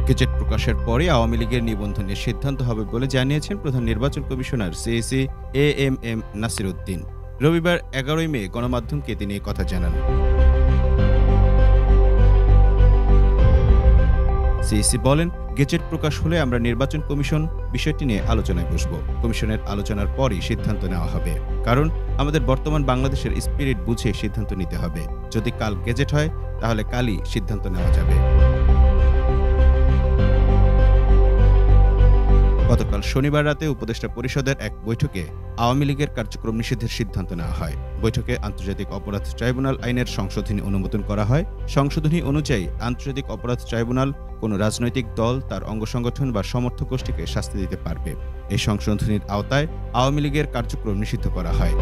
Gazette প্রকাশের পরে আওয়ামী লীগের নিবন্ধনের সিদ্ধান্ত হবে বলে জানিয়েছেন প্রধান নির্বাচন commissioner CEC AMM Nasir Uddin. রবিবার ১১ মে গণমাধ্যমকে তিনি এ কথা জানান। সিইসি বলেন, গেজেট প্রকাশ হলে আমরা নির্বাচন কমিশন বিষয়টি নিয়ে আলোচনায় বসব। কমিশনের আলোচনার পরই সিদ্ধান্ত নেওয়া হবে। কারণ আমাদের বর্তমান বাংলাদেশের স্পিরিট বুঝে সিদ্ধান্ত নিতে হবে। যদি কাল গেজেট হয় তাহলে কালই সিদ্ধান্ত নেওয়া যাবে। গতকাল শনিবার রাতে উপদেষ্টা পরিষদের এক বৈঠকে আওয়ামী লীগের কার্যক্রম নিষিদ্ধের সিদ্ধান্ত নেওয়া হয়। বৈঠকে আন্তর্জাতিক অপরাধ ট্রাইব্যুনাল আইনের সংশোধনী অনুমোদন করা হয়। সংশোধনী অনুযায়ী আন্তর্জাতিক অপরাধ ট্রাইব্যুনাল কোনো রাজনৈতিক দল, তার অঙ্গ সংগঠন বা সমর্থক গোষ্ঠীকে শাস্তি দিতে পারবে। এই সংশোধনীর আওতায় আওয়ামী লীগের কার্যক্রম নিষিদ্ধ করা হয়।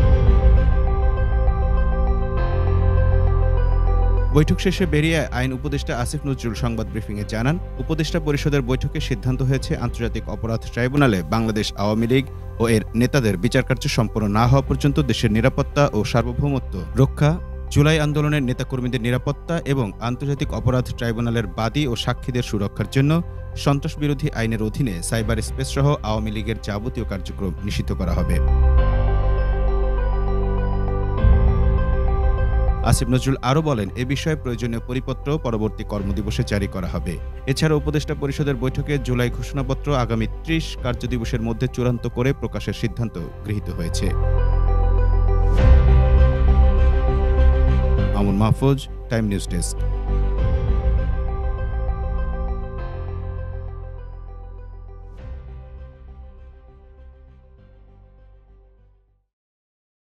বৈঠক শেষে বেরিয়ে আইন উপদেষ্টা আসিফ নজরুল সংবাদ ব্রিফিংয়ে জানান, উপদেষ্টা পরিষদের বৈঠকে সিদ্ধান্ত হয়েছে আন্তর্জাতিক অপরাধ ট্রাইব্যুনালে বাংলাদেশ আওয়ামী লীগ ও এর নেতাদের বিচারকার্য সম্পন্ন না হওয়া পর্যন্ত দেশের নিরাপত্তা ও সার্বভৌমত্ব রক্ষা, জুলাই আন্দোলনের নেতাকর্মীদের নিরাপত্তা এবং আন্তর্জাতিক অপরাধ ট্রাইব্যুনালের বাদী ও সাক্ষীদের সুরক্ষার জন্য সন্ত্রাসবিরোধী আইনের অধীনে সাইবার স্পেস সহ আওয়ামী লীগের যাবতীয় কার্যক্রম নিষিদ্ধ করা হবে। আসিফ নজরুল আরও বলেন, এ বিষয়ে প্রয়োজনীয় পরিপত্র পরবর্তী কর্মদিবসে জারি করা হবে। এছাড়া উপদেষ্টা পরিষদের বৈঠকে জুলাই ঘোষণাপত্র আগামী ৩০ কার্যদিবসের মধ্যে চূড়ান্ত করে প্রকাশের সিদ্ধান্ত গৃহীত হয়েছে। Mamun Mahfuz, time news desk.